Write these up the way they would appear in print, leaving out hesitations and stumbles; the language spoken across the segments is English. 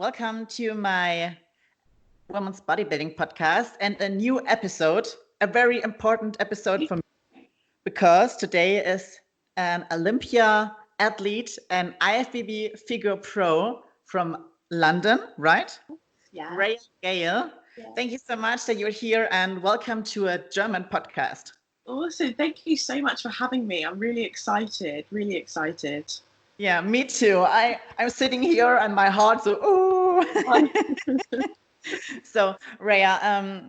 Welcome to my women's bodybuilding podcast and a new episode, a very important episode for me because today is an Olympia athlete, an ifbb figure pro from London, right? Yeah. Rhea Gayle. Yeah. Thank you so much that you're here and welcome to a German podcast. Awesome. Thank you so much for having me. I'm really excited, really excited. Yeah, me too. I'm sitting here and my heart's so, ooh. So, Rhea,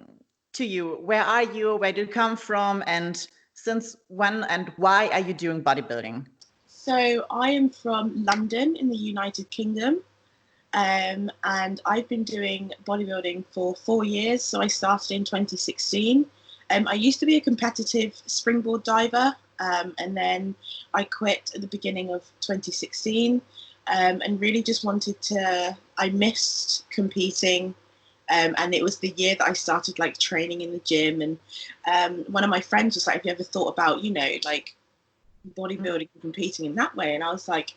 to you, where are you? Where do you come from? And since when and why are you doing bodybuilding? So I am from London in the United Kingdom. And I've been doing bodybuilding for 4 years. So I started in 2016. I used to be a competitive springboard diver. And then I quit at the beginning of 2016 and really just I missed competing. And it was the year that I started like training in the gym. And one of my friends was like, have you ever thought about, like bodybuilding and competing in that way? And I was like,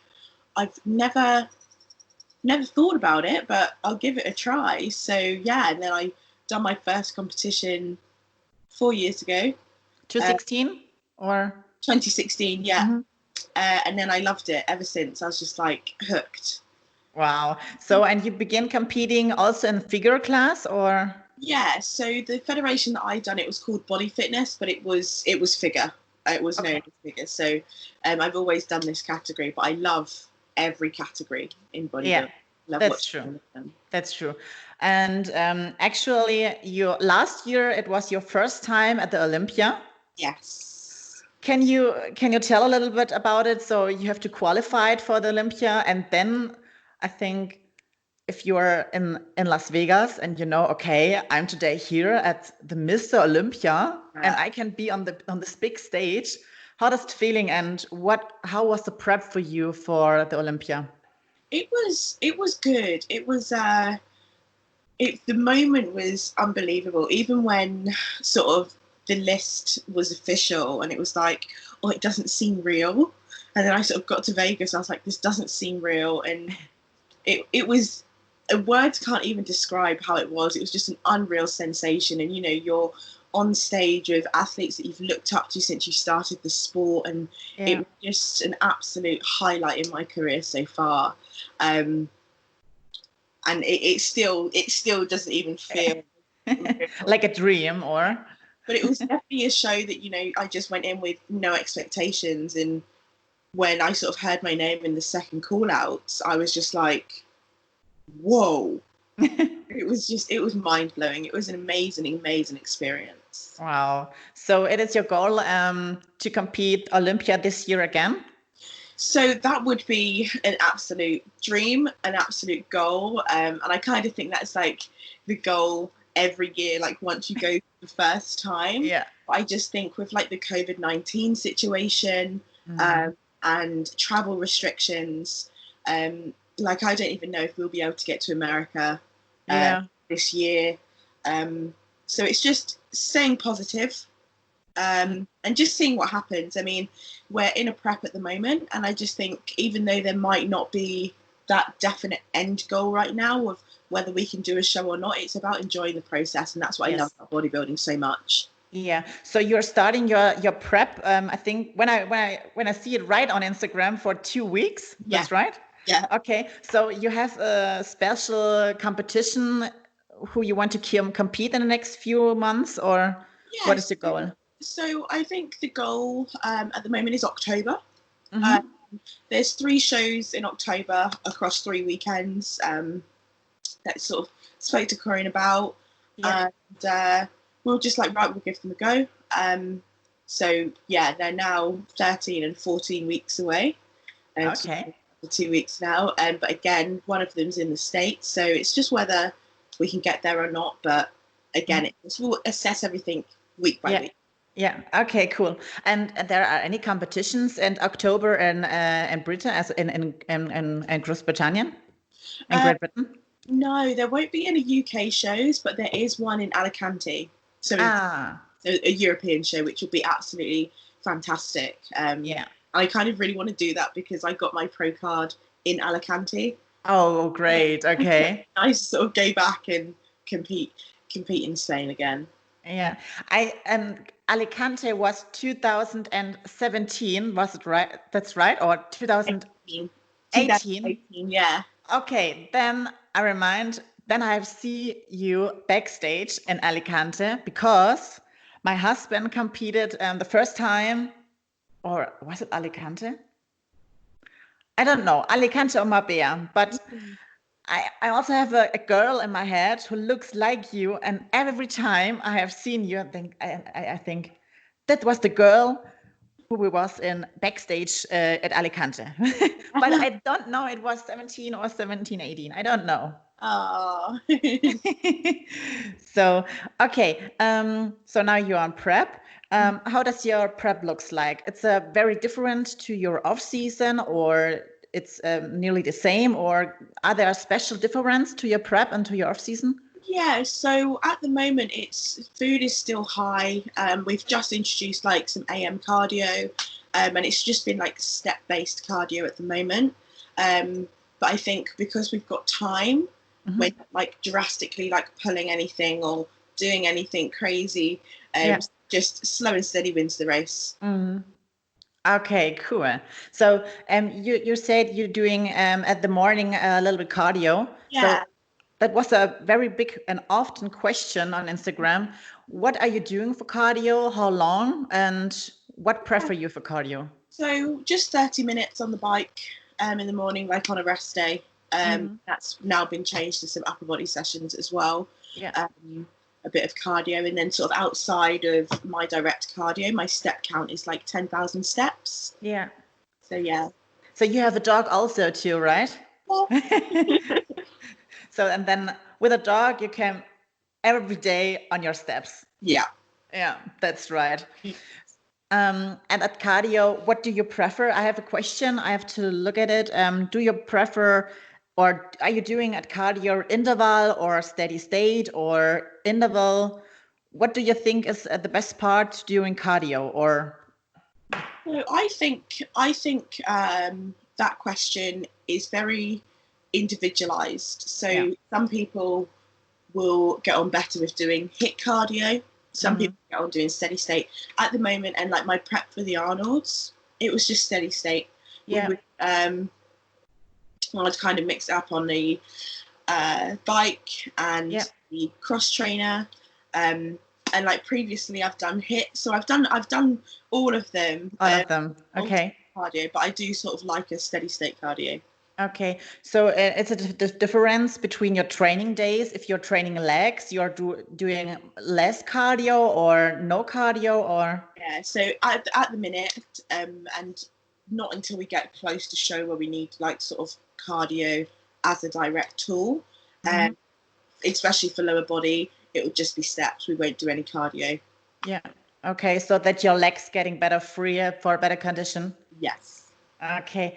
I've never thought about it, but I'll give it a try. So yeah, and then I done my first competition 4 years ago. 2016 or 2016, yeah. Mm-hmm. And then I loved it ever since. I was just like hooked. Wow. So, and you began competing also in figure class or? Yeah. So the federation that I done, it was called Body Fitness, but it was figure. It was known as figure. So I've always done this category, but I love every category in bodybuilding. Yeah, that's true. That's true. And actually, last year it was your first time at the Olympia. Yes. Can you tell a little bit about it? So you have to qualify for the Olympia, and then I think if you're in Las Vegas and okay, I'm today here at the Mr. Olympia and I can be on this big stage. How does it feeling and how was the prep for you for the Olympia? It was good. It was the moment was unbelievable. Even when sort of the list was official and it was like, oh, it doesn't seem real. And then I sort of got to Vegas. I was like, this doesn't seem real. And it was, words can't even describe how it was. It was just an unreal sensation. And, you're on stage with athletes that you've looked up to since you started the sport. And it was just an absolute highlight in my career so far. And it still doesn't even feel like a dream but it was definitely a show that, I just went in with no expectations. And when I sort of heard my name in the second call outs, I was just like, whoa. It was mind blowing. It was an amazing experience. Wow. So it is your goal to compete Olympia this year again? So that would be an absolute dream, an absolute goal. And I kind of think that's like the goal every year, like once you go the first time. Yeah. I just think with like the COVID-19 situation and travel restrictions, like I don't even know if we'll be able to get to America this year. So it's just staying positive and just seeing what happens. I mean, we're in a prep at the moment, and I just think even though there might not be that definite end goal right now of whether we can do a show or not, it's about enjoying the process, and that's what I love about bodybuilding so much. Yeah. So you're starting your prep. I think when I see it right on Instagram for 2 weeks. That's right. Yeah. Okay. So you have a special competition who you want to compete in the next few months, or what is the goal? So I think the goal at the moment is October. Mm-hmm. There's 3 shows in October across 3 weekends that sort of spoke to Corinne about. Yeah. And we were just like, right, we'll give them a go. So yeah, they're now 13 and 14 weeks away. Okay. For 2 weeks now. But again, one of them's in the States. So it's just whether we can get there or not. But again, we'll assess everything week by week. Yeah. Okay. Cool. And there are any competitions in October in Britain, as in Great Britain? Great Britain? No, there won't be any UK shows, but there is one in Alicante. So a European show, which will be absolutely fantastic. I kind of really want to do that because I got my pro card in Alicante. Oh, great. Okay. Nice to sort of go back and compete in Spain again. Yeah. I Alicante was 2017, was it right? That's right, or 2018? 2018, yeah. Okay, then then I see you backstage in Alicante because my husband competed the first time, or was it Alicante? I don't know, Alicante or Marbella, but I also have a girl in my head who looks like you, and every time I have seen you, I think that was the girl who was in backstage at Alicante. But I don't know, it was 17 or 17, 18. I don't know. Oh. So, okay. So now you're on prep. How does your prep looks like? It's very different to your off season, or it's nearly the same, or are there special difference to your prep and to your off season? Yeah, so at the moment, it's food is still high. We've just introduced like some AM cardio, and it's just been like step-based cardio at the moment. But I think because we've got time, we're not like drastically like pulling anything or doing anything crazy. Just slow and steady wins the race. Okay, cool. So you said you're doing at the morning a little bit cardio. Yeah. So that was a very big and often question on Instagram. What are you doing for cardio? How long? And what prefer you for cardio? So just 30 minutes on the bike in the morning, like on a rest day. That's now been changed to some upper body sessions as well. Yeah. A bit of cardio, and then sort of outside of my direct cardio, my step count is like 10,000 steps. Yeah. So yeah. So you have a dog also too, right? So, and then with a dog, you can every day on your steps. Yeah. Yeah, that's right. And at cardio, what do you prefer? I have a question. I have to look at it. Do you prefer, or are you doing at cardio interval or steady state or interval? What do you think is the best part during cardio? Or So I think that question is very individualized. So some people will get on better with doing HIIT cardio. Some people get on doing steady state. At the moment, and like my prep for the Arnolds, it was just steady state. Yeah. I'd kind of mix it up on the bike and the cross trainer. And like previously, I've done HIIT, so I've done all of them. All of them. Okay. Cardio, but I do sort of like a steady state cardio. Okay, so it's a difference between your training days. If you're training legs, you're doing less cardio or no cardio, or yeah. So at the minute, and not until we get close to show where we need like sort of cardio as a direct tool, especially for lower body, it would just be steps. We won't do any cardio. Yeah. Okay, so that your legs getting better, freer for better condition. Yes. Okay.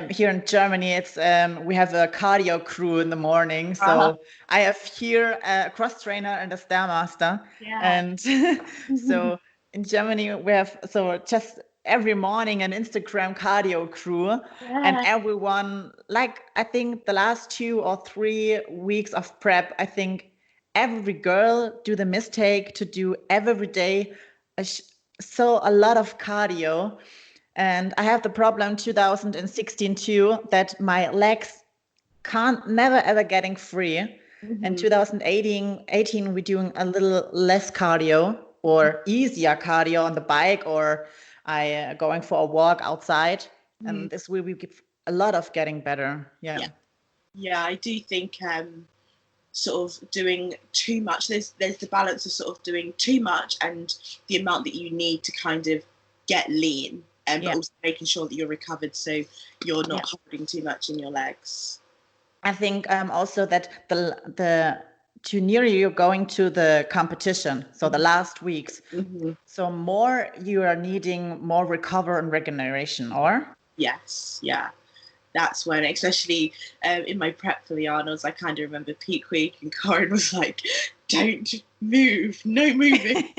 Here in Germany, it's we have a cardio crew in the morning. So I have here a cross trainer and a stairmaster. Yeah. And so in Germany, we have just every morning an Instagram cardio crew, and everyone, like I think the last 2 or 3 weeks of prep, I think every girl do the mistake to do every day a lot of cardio. And I have the problem 2016 too, that my legs never ever getting free. In 2018, we're doing a little less cardio or easier cardio on the bike, or I going for a walk outside. And this will be a lot of getting better. Yeah. Yeah, I do think sort of doing too much. There's the balance of sort of doing too much and the amount that you need to kind of get lean. But also making sure that you're recovered, so you're not holding too much in your legs. I think also that the too near you're going to the competition, so the last weeks, so more you are needing more recover and regeneration, or? Yes, yeah. That's when, especially in my prep for the Arnolds, I kind of remember peak week and Corin was like, don't move, no moving.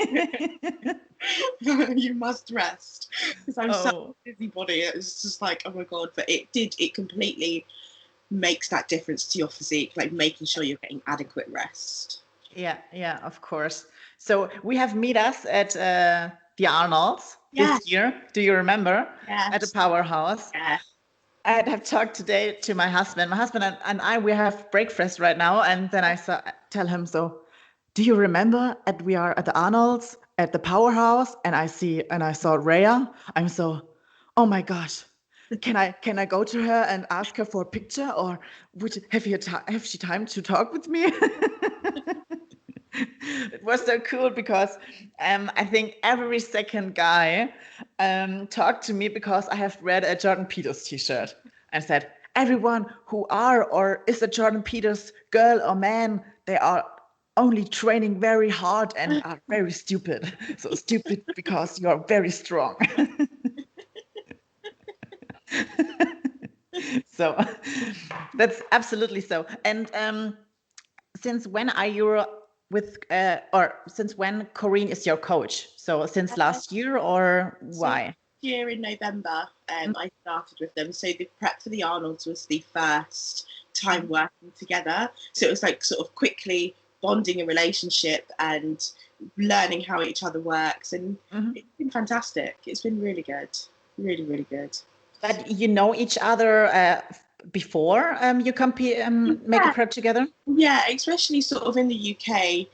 You must rest, because I'm such a busy body. It was just like, oh my god. But it completely makes that difference to your physique, like making sure you're getting adequate rest. Yeah, of course. So we have meet us at the Arnolds this year. Do you remember? Yes. At the Powerhouse. Yeah. I have talked today to my husband. My husband and I, we have breakfast right now. And then I tell him, so do you remember we are at the Arnolds at the Powerhouse? And I saw Rhea. I'm so, oh my gosh. Can I go to her and ask her for a picture, or have she time to talk with me? It was so cool because I think every second guy talked to me because I have read a Jordan Peters t-shirt and said, everyone who are or is a Jordan Peters girl or man, they are only training very hard and are very stupid. So stupid because you're very strong. So that's absolutely so. And since when are you since when Corinne is your coach? So since last year, or why? Year in November, I started with them. So the prep for the Arnolds was the first time working together. So it was like sort of quickly bonding a relationship and learning how each other works. And it's been fantastic. It's been really good. Really, really good. But you know each other before you compete, make a prep together? Yeah, especially sort of in the UK,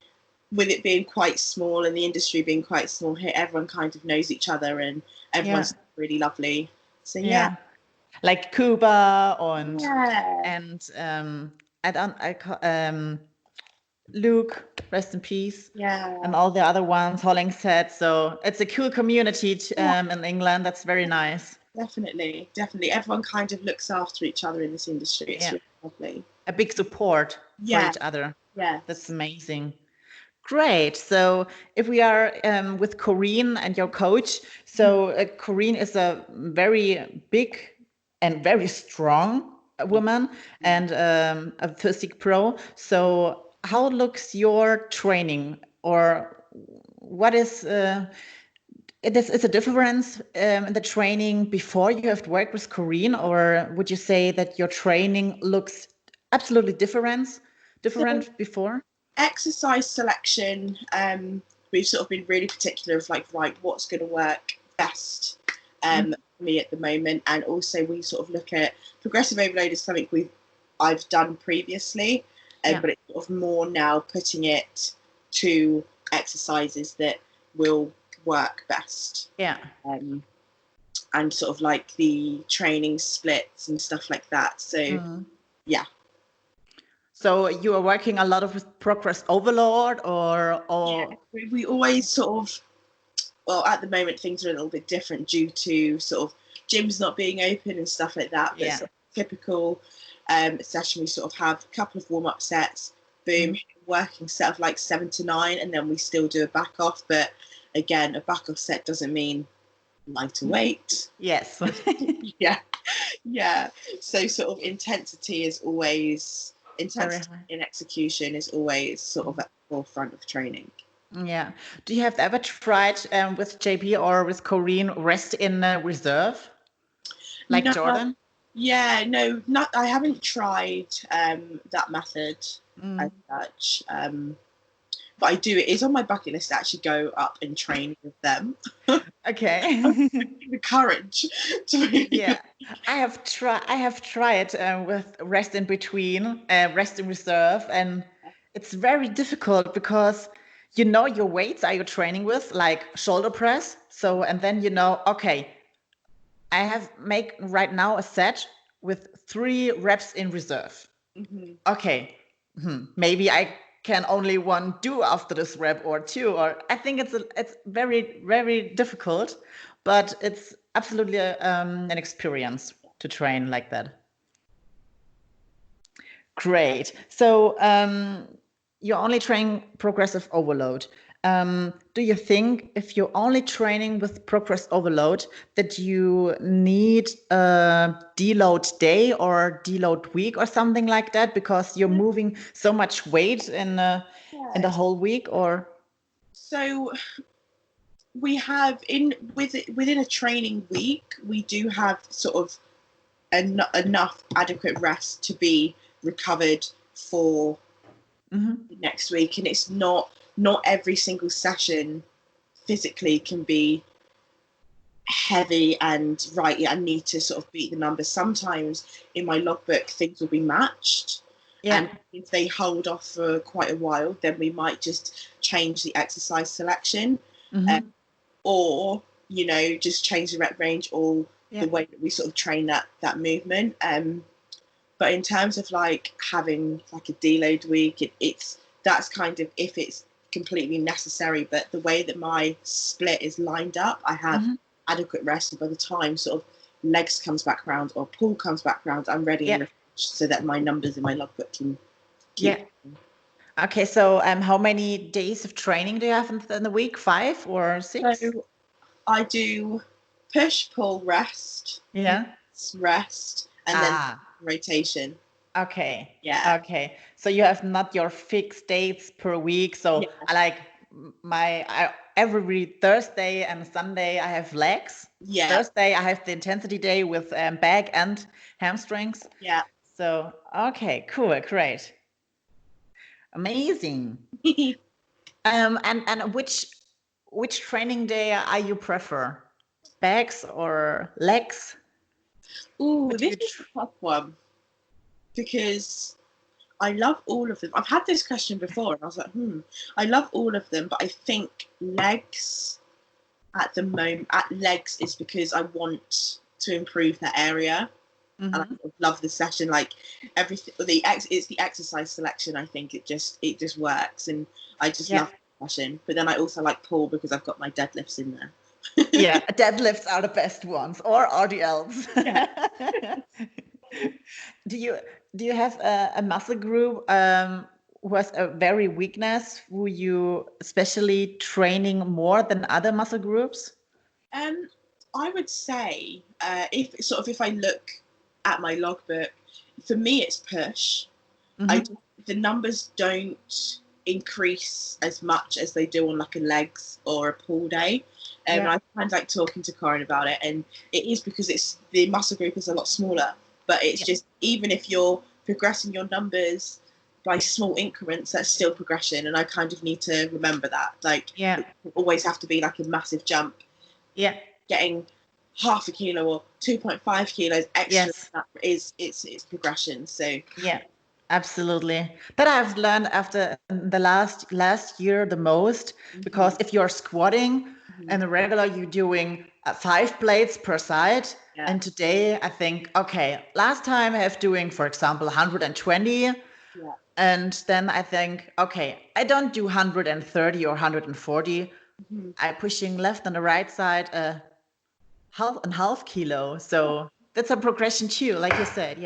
with it being quite small and the industry being quite small here, everyone kind of knows each other and everyone's really lovely. So yeah. Like Cuba and Luke, rest in peace. Yeah. And all the other ones, Hollingshead. So it's a cool community in England. That's very nice. Definitely. Everyone kind of looks after each other in this industry. It's really lovely. A big support for each other. Yeah. That's amazing. Great. So if we are with Corinne and your coach, so Corinne is a very big and very strong woman and a physique pro. So how looks your training, or what is it's a difference in the training before you have worked with Corinne, or would you say that your training looks absolutely different before? Exercise selection, we've sort of been really particular of like, right, what's going to work best for me at the moment. And also we sort of look at progressive overload as something I've done previously, but it's sort of more now putting it to exercises that will work best. And sort of like the training splits and stuff like that. So yeah. So you are working a lot with progress overload, or we always sort of, well, at the moment things are a little bit different due to sort of gyms not being open and stuff like that. But sort of typical session, we sort of have a couple of warm-up sets, boom, working set of like 7 to 9, and then we still do a back off. But again, a back off set doesn't mean lighter weight. Yes. Yeah. So sort of intensity in execution is always sort of at the forefront of training. Yeah. Do you have ever tried with JB or with Corinne rest in reserve, like Jordan? Yeah, no, I haven't tried that method as such. But I do. It is on my bucket list to actually go up and train with them. Okay. The courage to really. Yeah, I have tried with rest in between, rest in reserve, and it's very difficult because you know your weights are you training with, like shoulder press. So and then okay, I have make right now a set with 3 reps in reserve. Okay, maybe I can only one do after this rep or 2, or I think it's very, very difficult, but it's absolutely an experience to train like that. Great. So you're only training progressive overload. Do you think if you're only training with progress overload that you need a deload day or deload week or something like that, because you're moving so much weight in the whole week? Or so we have within a training week, we do have sort of enough adequate rest to be recovered for next week. And it's not every single session physically can be heavy and right, I need to sort of beat the numbers. Sometimes in my logbook things will be matched, and if they hold off for quite a while, then we might just change the exercise selection, or just change the rep range, or the way that we sort of train that movement. But in terms of like having like a deload week, that's kind of if it's completely necessary. But the way that my split is lined up, I have adequate rest, and by the time sort of legs comes back round or pull comes back round, I'm ready and refreshed, so that my numbers in my logbook can keep. Okay, so how many days of training do you have in the week? 5 or 6? So I do push, pull, rest, rest, and then rotation. Okay. Yeah. Okay. So you have not your fixed dates per week. So I like every Thursday and Sunday I have legs. Yeah. Thursday I have the intensity day with back and hamstrings. Yeah. So okay, cool, great, amazing. And which training day are you prefer? Backs or legs? Ooh, this is a tough one, because I love all of them. I've had this question before and I was like, I love all of them, but I think legs at the moment, legs is because I want to improve that area. And I love the session, like everything, it's the exercise selection. I think it just works, and I just love the session. But then I also like pull because I've got my deadlifts in there. Deadlifts are the best ones, or RDLs. Do you have a muscle group who has a very weakness, who you especially training more than other muscle groups? I would say if I look at my logbook, for me it's push. The numbers don't increase as much as they do on like a legs or a pull day. I find like talking to Corinne about it, and it is because it's the muscle group is a lot smaller, but it's just, even if you're progressing your numbers by small increments, that's still progression, and I kind of need to remember that. Like, it always have to be like a massive jump. Getting half a kilo or 2.5 kilos extra, that is it's progression. So absolutely. That I've learned after the last year the most, because if you're squatting and the regular you're doing 5 plates per side, and today I think, okay, last time I have doing, for example, 120, and then I think, okay, I don't do 130 or 140. I'm pushing left and the right side half kilo. So that's a progression too, like you said.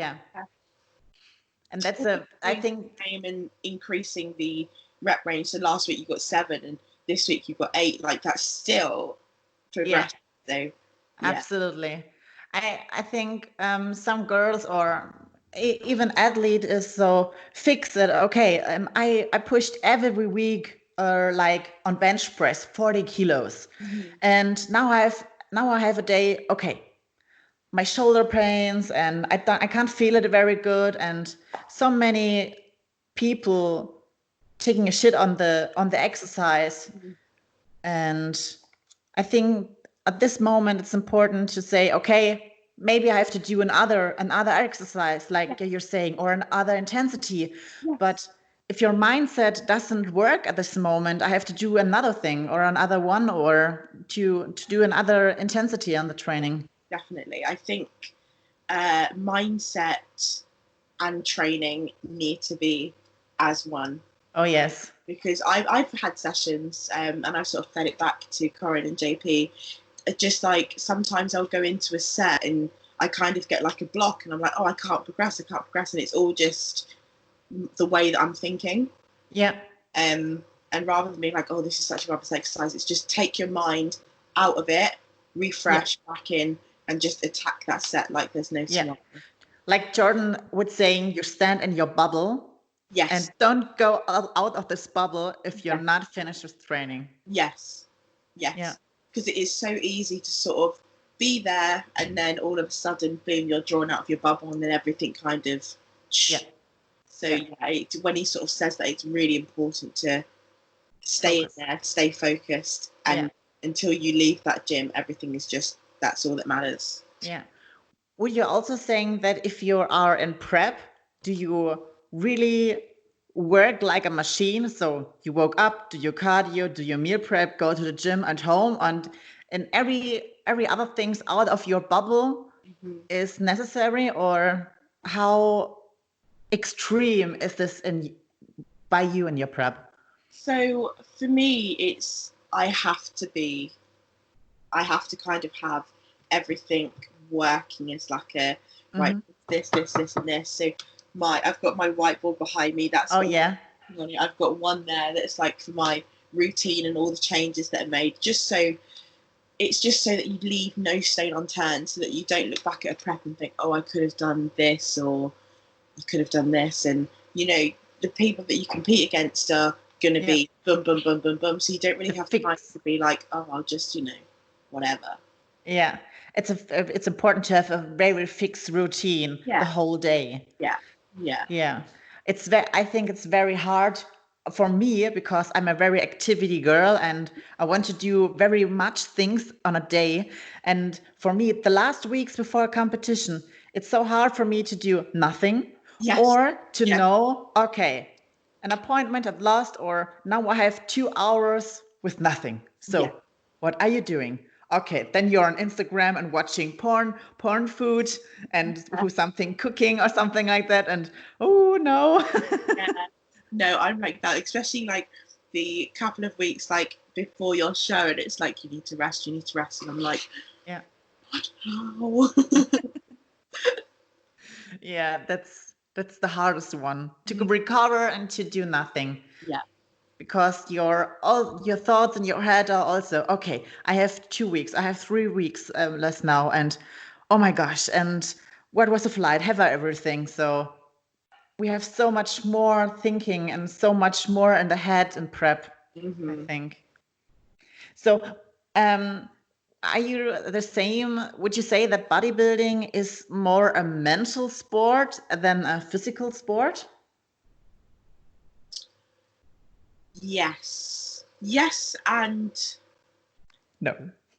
And that's I think, and increasing the rep range. So last week you got 7 and this week you got 8. Like, that's still progression. So absolutely. I think some girls or even athlete is so fixed that, okay, I pushed every week like on bench press 40 kilos, and now I have a day, okay, my shoulder pains and I can't feel it very good, and so many people taking a shit on the exercise. And I think at this moment it's important to say, okay, maybe I have to do another exercise, like you're saying, or another intensity. But if your mindset doesn't work at this moment, I have to do another thing or another one, or to do another intensity on the training. Definitely. I think mindset and training need to be as one. Oh, yes. Because I've had sessions and I've sort of fed it back to Corinne and JP. Just like sometimes I'll go into a set and I kind of get like a block and I'm like, oh, I can't progress. And it's all just the way that I'm thinking. And rather than being like, oh, this is such a rubbish exercise, it's just take your mind out of it, refresh back in, and just attack that set like there's no tomorrow. Like Jordan would saying, you stand in your bubble. And don't go out of this bubble if you're not finished with training. Because it is so easy to sort of be there, and then all of a sudden, boom, you're drawn out of your bubble, and then everything kind of. Yeah. So when he sort of says that, it's really important to stay in there, stay focused, and until you leave that gym, everything is just, that's all that matters. Yeah. Would you also saying that if you are in prep, do you really work like a machine? So you woke up, do your cardio, do your meal prep, go to the gym at home, and every other things out of your bubble is necessary? Or how extreme is this by you in your prep? So for me, it's I have to kind of have everything working as like a right, this, and this. So I've got my whiteboard behind me. That's I've got one there that's like for my routine and all the changes that are made. It's just so that you leave no stone unturned, so that you don't look back at a prep and think, oh, I could have done this, or I could have done this. And the people that you compete against are going to be boom, boom, boom, boom, boom. So you don't really have time to be like, oh, I'll just, whatever. Yeah, it's important to have a very fixed routine the whole day. Yeah. I think it's very hard for me because I'm a very activity girl and I want to do very much things on a day. And for me, the last weeks before a competition, it's so hard for me to do nothing or to know, okay, an appointment I've lost, or now I have 2 hours with nothing. So what are you doing? Okay, then you're on Instagram and watching porn food and something cooking or something like that. And oh no. No, I'm like that, especially like the couple of weeks like before your show, and it's like you need to rest, and I'm like, what? Yeah, that's the hardest one, to recover and to do nothing. Because all your thoughts in your head are also, okay, I have 2 weeks, I have 3 weeks less now, and oh my gosh, and what was the flight? Have I everything? So we have so much more thinking and so much more in the head and prep, I think. So are you the same? Would you say that bodybuilding is more a mental sport than a physical sport? Yes and no.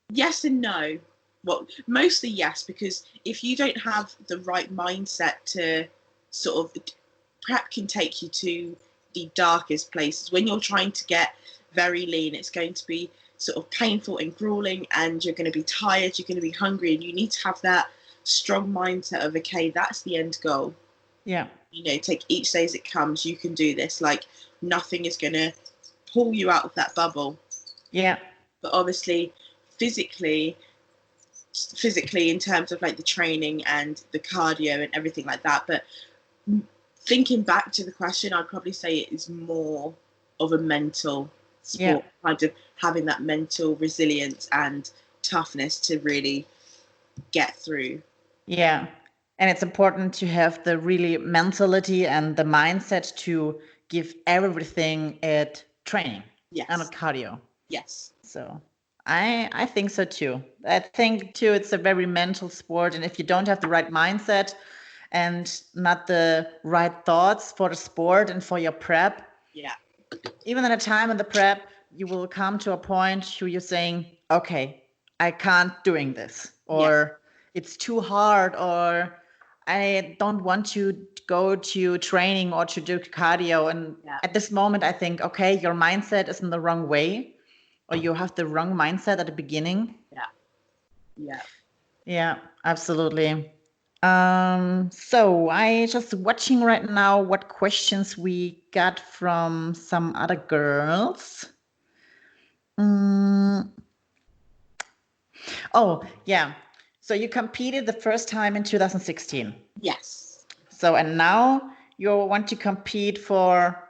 Yes and no. Well, mostly yes, because if you don't have the right mindset to sort of, prep can take you to the darkest places. When you're trying to get very lean, it's going to be sort of painful and grueling, and you're going to be tired, you're going to be hungry, and you need to have that strong mindset of, okay, that's the end goal. Yeah. Take each day as it comes. You can do this. Like, nothing is going to pull you out of that bubble. Yeah. But obviously, physically in terms of like the training and the cardio and everything like that. But thinking back to the question, I'd probably say it is more of a mental sport, kind of having that mental resilience and toughness to really get through. Yeah. And it's important to have the really mentality and the mindset to give everything at training and at cardio. Yes. So I think so too. I think too it's a very mental sport, and if you don't have the right mindset and not the right thoughts for the sport and for your prep, even at a time in the prep, you will come to a point where you're saying, okay, I can't doing this, or it's too hard, or I don't want to go to training or to do cardio. And at this moment, I think, okay, your mindset is in the wrong way, or you have the wrong mindset at the beginning. Yeah, absolutely. So I just watching right now what questions we got from some other girls. Oh, yeah. So you competed the first time in 2016. Yes. So, and now you want to compete for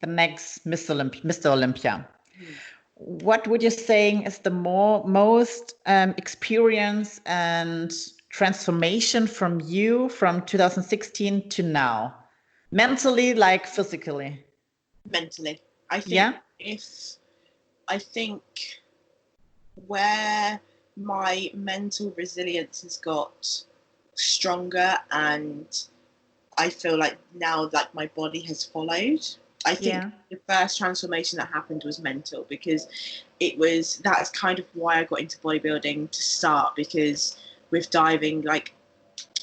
the next Mr. Olympia. What would you saying is the most experience and transformation from you from 2016 to now? Mentally, like physically? Mentally. I think where my mental resilience has got stronger, and I feel like now like my body has followed. I think Yeah. the first transformation that happened was mental, because that's kind of why I got into bodybuilding to start, because with diving, like,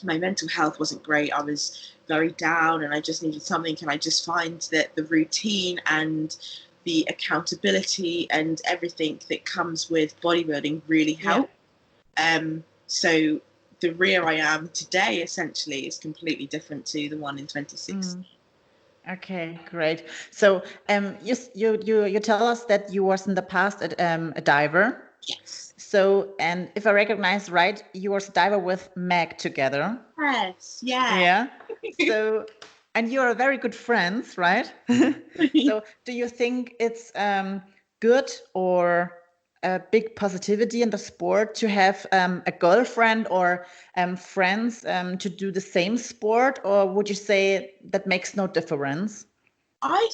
my mental health wasn't great. I was very down and I just needed something. And I just find that the routine and the accountability and everything that comes with bodybuilding really Yeah. helped. So the Rhea I am today essentially is completely different to the one in 2016. Okay, great. So, you tell us that you was in the past a diver. Yes. So, and if I recognize right, you was a diver with Meg together. Yes. Yeah. Yeah. So, and you are very good friends, right? So, do you think it's good or a big positivity in the sport to have a girlfriend or friends to do the same sport, or would you say that makes no difference? I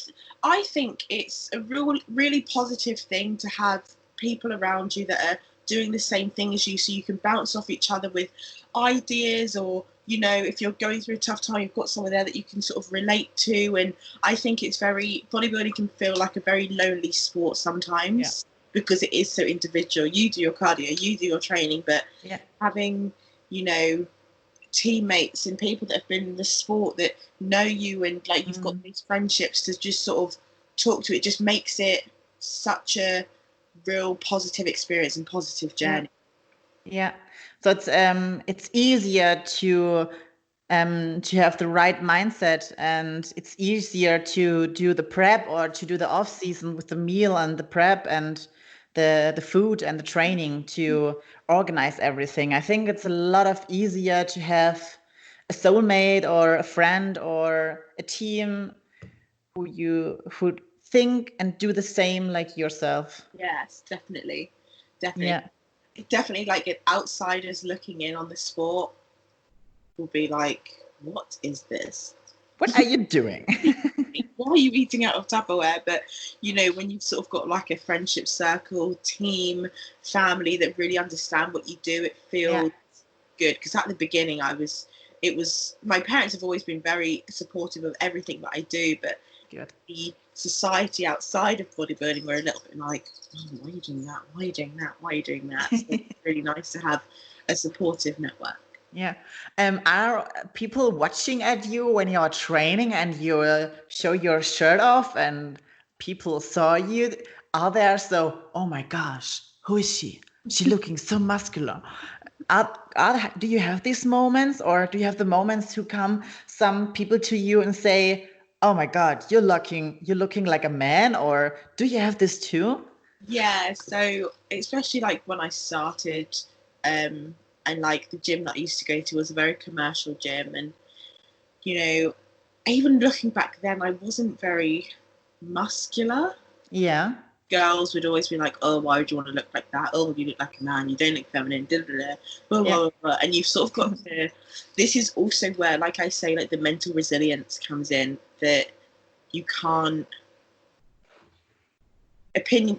I think it's a really positive thing to have people around you that are doing the same thing as you, so you can bounce off each other with ideas, or if you're going through a tough time, you've got someone there that you can sort of relate to. And I think it's bodybuilding can feel like a very lonely sport sometimes, because it is so individual. You do your cardio, you do your training, but having you know teammates and people that have been in the sport that know you, and like you've got these friendships to just sort of talk to, it just makes it such a real positive experience and positive journey. Yeah. So it's easier to have the right mindset, and it's easier to do the prep or to do the off season with the meal and the prep and the food and the training to organize everything. I think it's a lot of easier to have a soulmate or a friend or a team who think and do the same like yourself. Yes, definitely. Yeah. Definitely, like, if outsiders looking in on the sport will be like, what is this? What are you doing? Why are you eating out of Tupperware? But when you've sort of got like a friendship circle, team, family that really understand what you do, it feels good. Because at the beginning, it was my parents have always been very supportive of everything that I do, but Good. the society outside of bodybuilding were a little bit like, oh, why are you doing that? Why are you doing that? Why are you doing that? So it's really nice to have a supportive network. Yeah. Are people watching at you when you're training and you show your shirt off and people saw you? Are there oh my gosh, who is she? She looking so muscular. Do you have these moments, or do you have the moments who come some people to you and say, oh my God, you're looking like a man, or do you have this too? Yeah, so especially like when I started, and like the gym that I used to go to was a very commercial gym, and even looking back then, I wasn't very muscular. Yeah. Girls would always be like, "Oh, why would you want to look like that? Oh, you look like a man. You don't look feminine." Da, da, da, blah, blah, blah, blah. And you've sort of got to. This is also where, like I say, like the mental resilience comes in. That you can't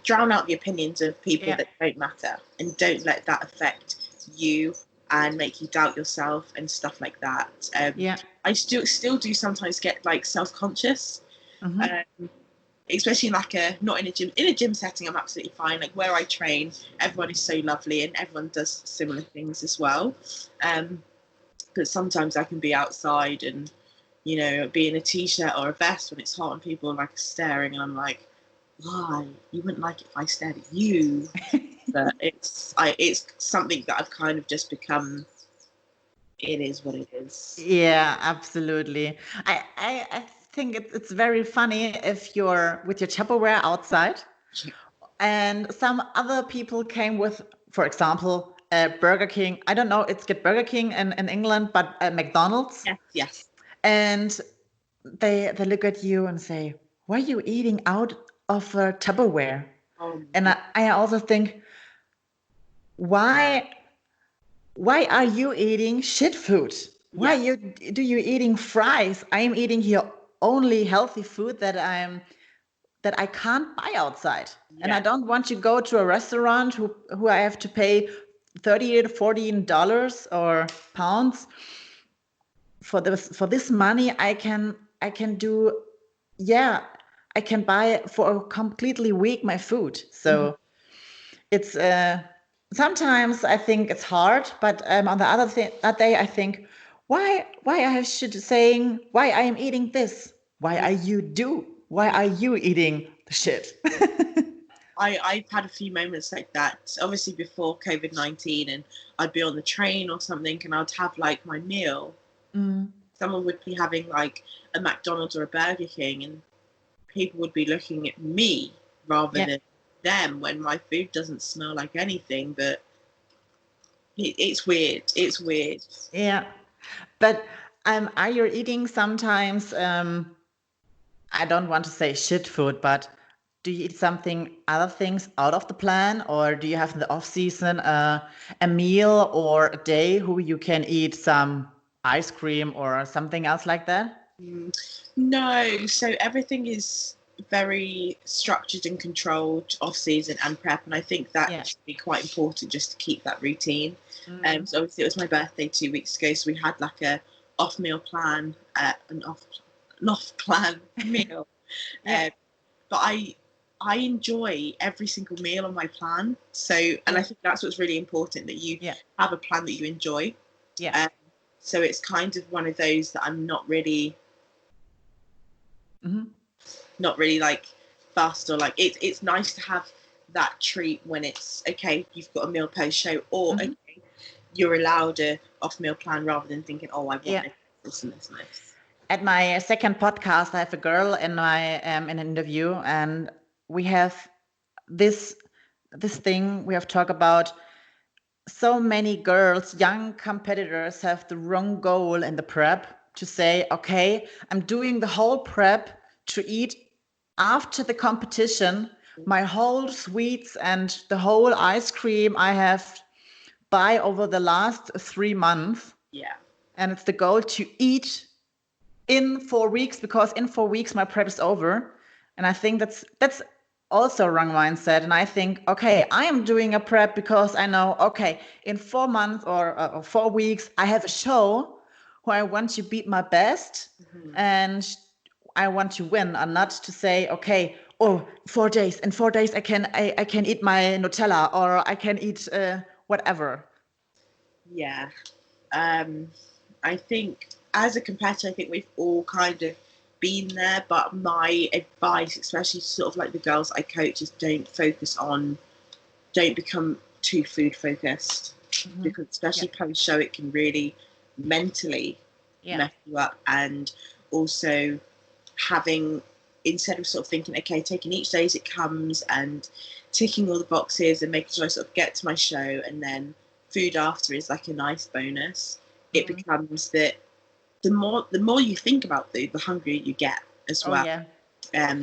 drown out the opinions of people that don't matter, and don't let that affect you and make you doubt yourself and stuff like that. I still do sometimes get like self-conscious. Especially in like not in a gym setting, I'm absolutely fine. Like where I train, everyone is so lovely and everyone does similar things as well. But sometimes I can be outside and be in a t-shirt or a vest when it's hot and people are like staring, and I'm like, why? You wouldn't like it if I stared at you. But it's something that I've kind of just become. It is what it is. Yeah, absolutely. I think it's very funny if you're with your Tupperware outside and some other people came with, for example, Burger King. I don't know, it's get Burger King in England, but McDonald's. Yes. And they look at you and say, why are you eating out of a Tupperware? And I also think, why are you eating shit food? Why do you eating fries? I'm eating here only healthy food that I can't buy outside. And I don't want to go to a restaurant who I have to pay $30 to $14 or pounds. For this money, I can do, I can buy for a completely week my food. So it's sometimes I think it's hard, but on the other that day I think, why I should saying why I am eating this? Why are you eating the shit? I've had a few moments like that, obviously before COVID-19, and I'd be on the train or something and I'd have like my meal. Someone would be having like a McDonald's or a Burger King, and people would be looking at me rather than them when my food doesn't smell like anything. But it's weird. It's weird. Yeah. But are you eating sometimes, I don't want to say shit food, but do you eat other things out of the plan, or do you have in the off season a meal or a day who you can eat some ice cream or something else like that? No, so everything is very structured and controlled off season and prep, and I think that should be quite important just to keep that routine. So obviously it was my birthday 2 weeks ago, so we had like a off meal plan, an off plan meal. But I enjoy every single meal on my plan. So, and I think that's what's really important, that you have a plan that you enjoy. So it's kind of one of those that I'm not really like fussed, or like it's nice to have that treat when it's okay, you've got a meal post show, or okay, you're allowed a off meal plan rather than thinking, oh, I want this and this and this. At my second podcast, I have a girl in my in an interview, and we have this thing we have talked about. So many girls, young competitors, have the wrong goal in the prep to say, okay, I'm doing the whole prep to eat after the competition my whole sweets and the whole ice cream I have buy over the last 3 months. And it's the goal to eat in 4 weeks, because in 4 weeks my prep is over. And I think that's also a wrong mindset. And I think, okay, I am doing a prep because I know, okay, in 4 months or 4 weeks, I have a show where I want to beat my best and I want to win, and not to say, okay, oh, 4 days, in 4 days I can eat my Nutella, or I can eat whatever. I think as a competitor, I think we've all kind of been there, but my advice, especially to sort of like the girls I coach, is don't become too food focused, because especially post show, it can really mentally mess you up. And also instead of sort of thinking, okay, taking each day as it comes and ticking all the boxes and making sure I sort of get to my show, and then food after is like a nice bonus, it becomes that the more you think about food, the hungrier you get as well.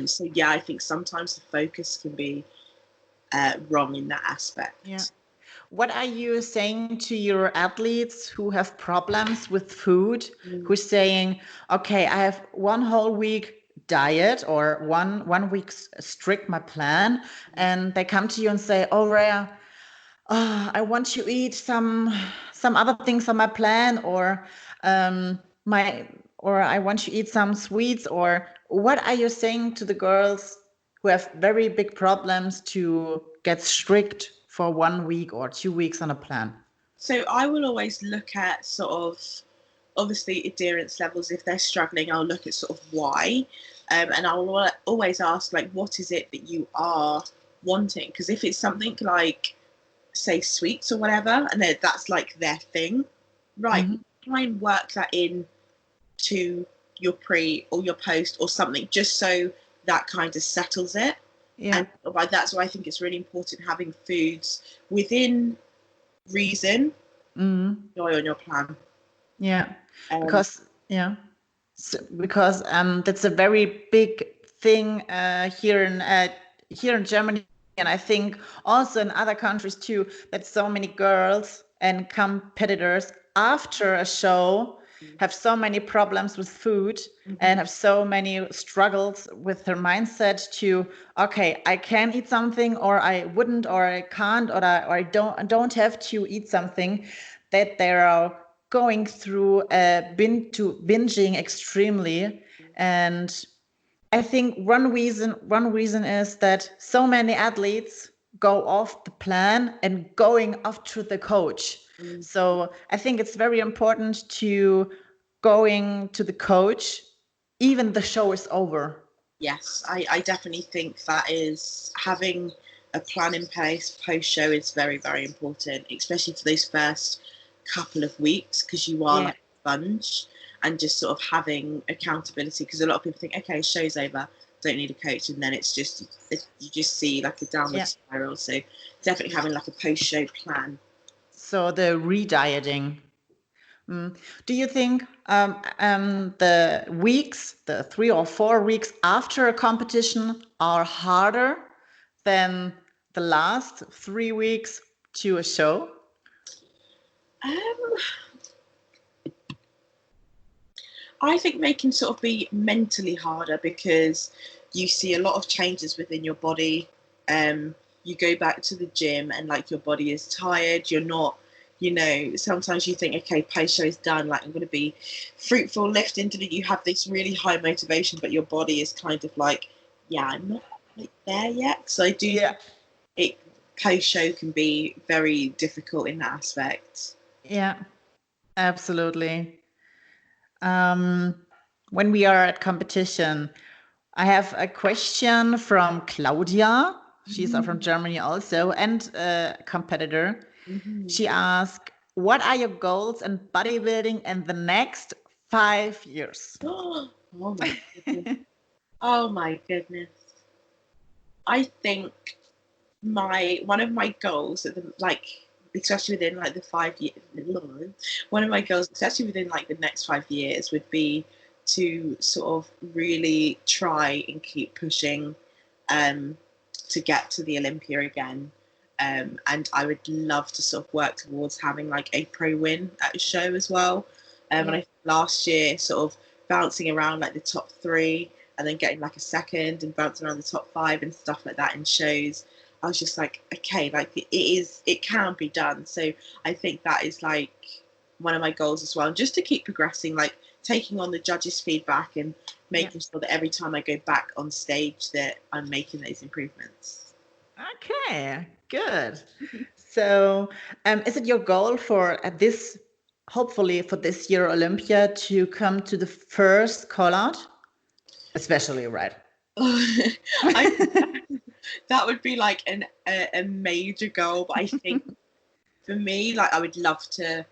So I think sometimes the focus can be wrong in that aspect. What are you saying to your athletes who have problems with food, who's saying, okay, I have one whole week diet or one week strict my plan, and they come to you and say, oh, Rhea, I want to eat some other things on my plan, or I want to eat some sweets, or what are you saying to the girls who have very big problems to get strict for 1 week or 2 weeks on a plan? So I will always look at sort of, obviously, adherence levels. If they're struggling, I'll look at sort of why, and I'll always ask, like, what is it that you are wanting? Because if it's something like, say, sweets or whatever, and that's like their thing, right, try and work that in to your pre or your post or something, just so that kind of settles it. And that's why I think it's really important having foods within reason, joy on your plan. Because that's a very big thing here in Germany, and I think also in other countries too, that so many girls and competitors after a show have so many problems with food and have so many struggles with her mindset to, okay, I can eat something, or I wouldn't, or I can't, or I don't have to eat something, that they are going through binging extremely. And I think one reason is that so many athletes go off the plan and going off to the coach. So I think it's very important to going to the coach even the show is over. Yes, I definitely think that is having a plan in place post show is very, very important, especially for those first couple of weeks, because you are like a sponge, and just sort of having accountability, because a lot of people think, okay, show's over, don't need a coach, and then it's just you just see like a downward spiral. So definitely having like a post show plan. So the re-dieting. Do you think the weeks, the 3 or 4 weeks after a competition, are harder than the last 3 weeks to a show? I think they can sort of be mentally harder, because you see a lot of changes within your body. You go back to the gym and like your body is tired. You're not, sometimes you think, okay, post show is done. Like I'm going to be fruitful, lifting. You have this really high motivation, but your body is kind of like, yeah, I'm not quite there yet. So I do think it post show can be very difficult in that aspect. Yeah, absolutely. When we are at competition, I have a question from Claudia. She's from Germany also, and a competitor. She asked, what are your goals in bodybuilding in the next 5 years? Oh my goodness. Oh my goodness. I think one of my goals at especially within like the 5 years, one of my goals, especially within like the next 5 years, would be to sort of really try and keep pushing to get to the Olympia again. And I would love to sort of work towards having like a pro win at a show as well. And I think last year sort of bouncing around like the top 3 and then getting like a second and bouncing around the top 5 and stuff like that in shows, I was just like, okay, like it can be done. So I think that is like one of my goals as well, just to keep progressing, like taking on the judges' feedback and making sure that every time I go back on stage that I'm making those improvements. Okay, good. So is it your goal for hopefully for this year Olympia, to come to the first call out? Especially, right? That would be like a major goal, but I think for me, like I would love to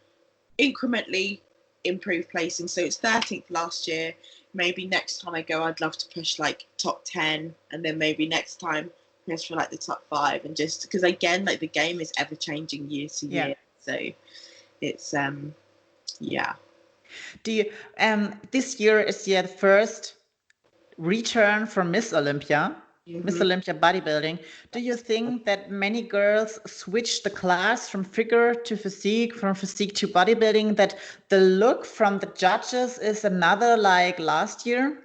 incrementally improve placing. So it's 13th last year. Maybe next time I go, I'd love to push like top 10, and then maybe next time push for like the top 5, and just because again, like the game is ever changing year to year. So it's Do you this year is the first return from Miss Olympia, Miss Olympia bodybuilding. Do you think that many girls switch the class from figure to physique, from physique to bodybuilding, that the look from the judges is another like last year?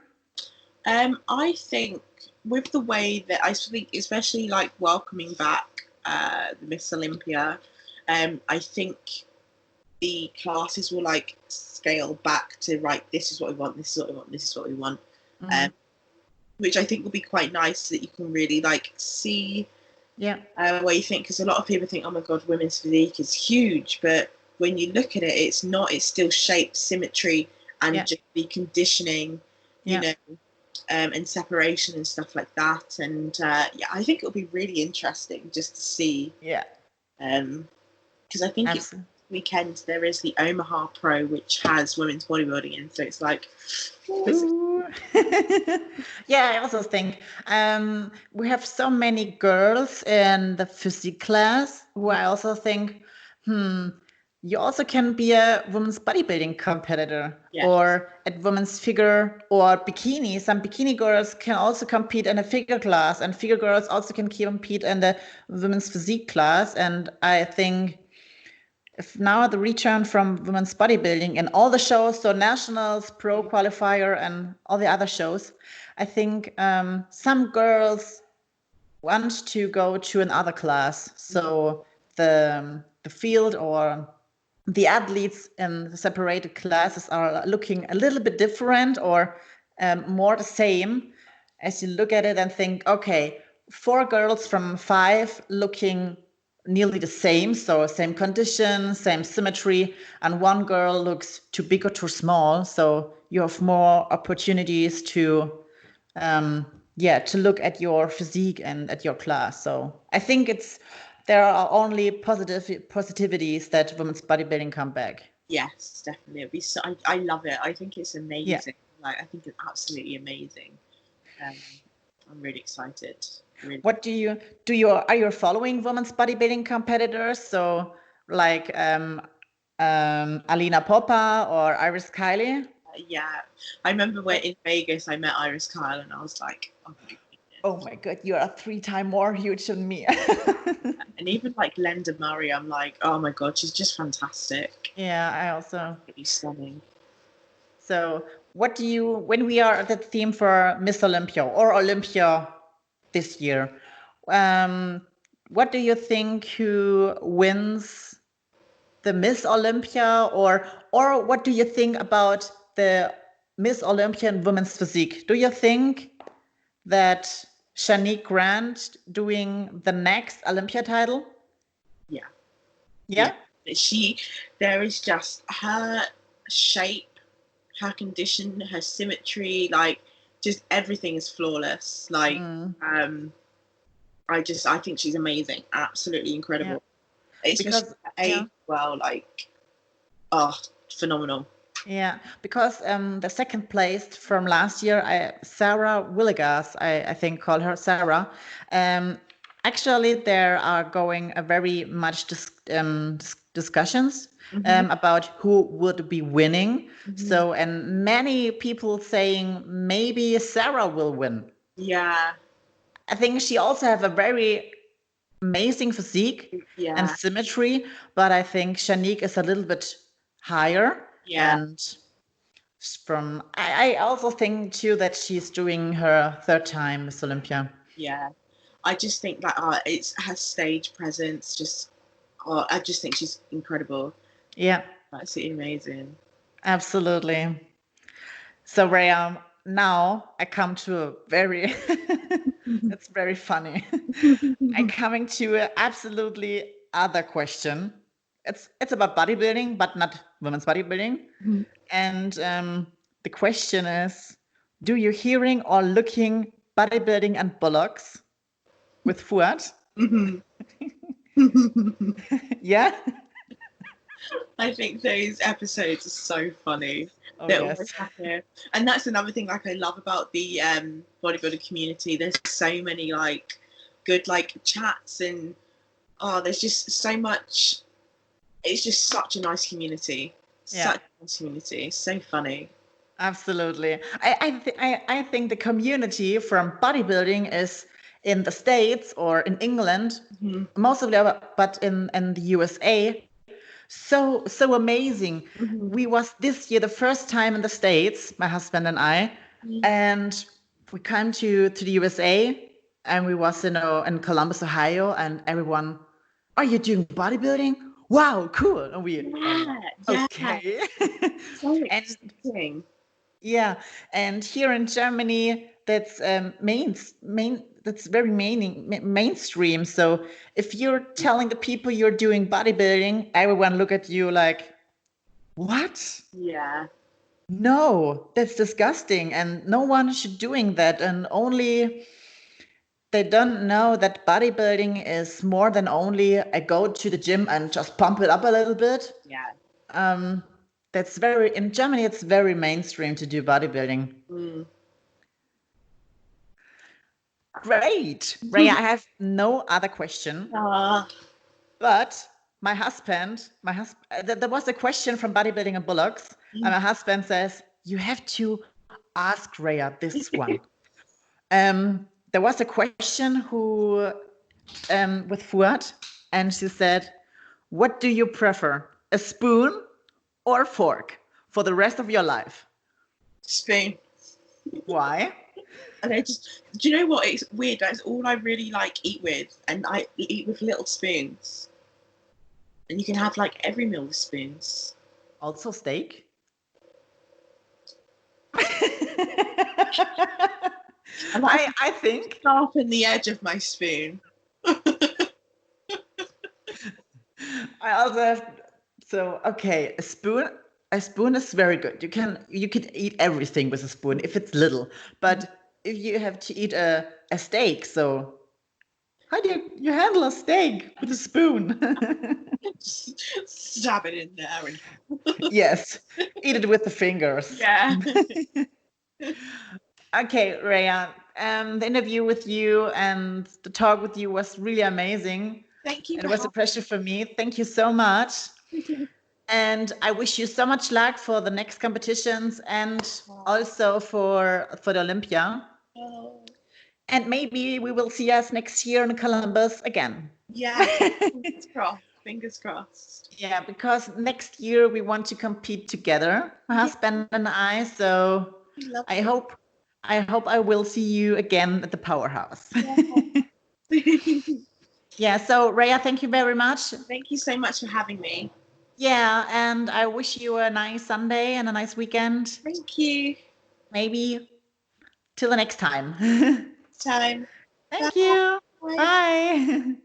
I think with the way that I think, especially like welcoming back the Miss Olympia, I think the classes will like scale back to right, this is what we want, this is what we want, this is what we want. Which I think will be quite nice, so that you can really like see what you think, because a lot of people think, oh my god, women's physique is huge, but when you look at it, it's not. It's still shape, symmetry, and just the conditioning, you know, and separation and stuff like that. And I think it'll be really interesting just to see. Because I think it's weekend there is the Omaha Pro, which has women's bodybuilding in, so it's like I also think we have so many girls in the physique class who I also think you also can be a women's bodybuilding competitor, or at women's figure or bikini. Some bikini girls can also compete in a figure class, and figure girls also can compete in the women's physique class. And I think if now the return from women's bodybuilding in all the shows, so nationals, pro qualifier, and all the other shows, I think some girls want to go to another class. So the field or the athletes in the separated classes are looking a little bit different or more the same, as you look at it and think, okay, 4 girls from 5 looking nearly the same, so same condition, same symmetry, and 1 girl looks too big or too small, so you have more opportunities to to look at your physique and at your class. So I think there are only positivities that women's bodybuilding come back. Yes, definitely. It'd be so, I love it. I think it's amazing. Like, I think it's absolutely amazing. I'm really excited. Really. What are you following women's bodybuilding competitors? So like Alina Poppa or Iris Kiley? Yeah, I remember when in Vegas I met Iris Kyle and I was like, oh my god, you are 3 times more huge than me. And even like Lenda Murray, I'm like, oh my god, she's just fantastic. Yeah, I also. Really stunning. So when we are at the theme for Miss Olympia or Olympia this year, what do you think who wins the Miss Olympia, or what do you think about the Miss Olympia and women's physique? Do you think that Shanique Grant doing the next Olympia title? Yeah. There is just her shape, her condition, her symmetry, like just everything is flawless. Like I think she's amazing, absolutely incredible. Especially age, well, like phenomenal. Yeah, because the second place from last year, Sarah Willegas, I think call her Sarah. Actually, there are going a very much discussions about who would be winning. So, and many people saying maybe Sarah will win. Yeah. I think she also have a very amazing physique and symmetry, but I think Shanique is a little bit higher. Yeah. And I also think too that she's doing her 3rd time Miss Olympia. Yeah. I just think that it's her stage presence. I just think she's incredible. Yeah. Absolutely amazing. Absolutely. So Rhea, now I come to a very, it's very funny. I'm coming to an absolutely other question. It's about bodybuilding, but not women's bodybuilding. And the question is, do you hearing or looking bodybuilding and bullocks with Fuad? Yeah. I think those episodes are so funny. They're always happy. And that's another thing like I love about the bodybuilding community. There's so many like good like chats and there's just so much. It's just such a nice community. Such a nice community. It's so funny. Absolutely. I think the community from bodybuilding is in the States or in England, mostly, but in the USA, so amazing. We was this year the first time in the States, my husband and I, and we came to the USA, and we was in Columbus, Ohio, and everyone, are you doing bodybuilding? Wow, cool. And we okay. So exciting. Yeah, and here in Germany, that's that's very mainstream. So if you're telling the people you're doing bodybuilding, everyone look at you like, what? Yeah. No, that's disgusting, and no one should doing that. And only they don't know that bodybuilding is more than only I go to the gym and just pump it up a little bit. Yeah. That's in Germany, it's very mainstream to do bodybuilding. Great. Rhea, I have no other question. But my husband, there was a question from Bodybuilding and Bullocks, and my husband says, you have to ask Rhea this one. There was a question with Fuad, and she said, What do you prefer, a spoon or fork for the rest of your life? Spoon. Why? And I just, do you know what? It's weird. That's all I really like eat with, and I eat with little spoons. And you can have like every meal with spoons. Also steak? And I think sharpen the edge of my spoon. I also have, so okay, a spoon is very good. You can eat everything with a spoon if it's little, but if you have to eat a steak, so how do you handle a steak with a spoon? Stab it in there and Yes, eat it with the fingers. yeah. Okay, Rhea, the interview with you and the talk with you was really amazing. Thank you. It was a pleasure for me. Thank you so much. And I wish you so much luck for the next competitions and also for the Olympia. Oh. And maybe we will see us next year in Columbus again. Yeah, fingers crossed. Fingers crossed. Yeah, because next year we want to compete together, my husband and I. So I hope I will see you again at the Powerhouse. Yeah. Yeah, so Rhea, thank you very much. Thank you so much for having me. Yeah, and I wish you a nice Sunday and a nice weekend. Thank you. Maybe till the next time. Time. Thank you. Bye. Bye.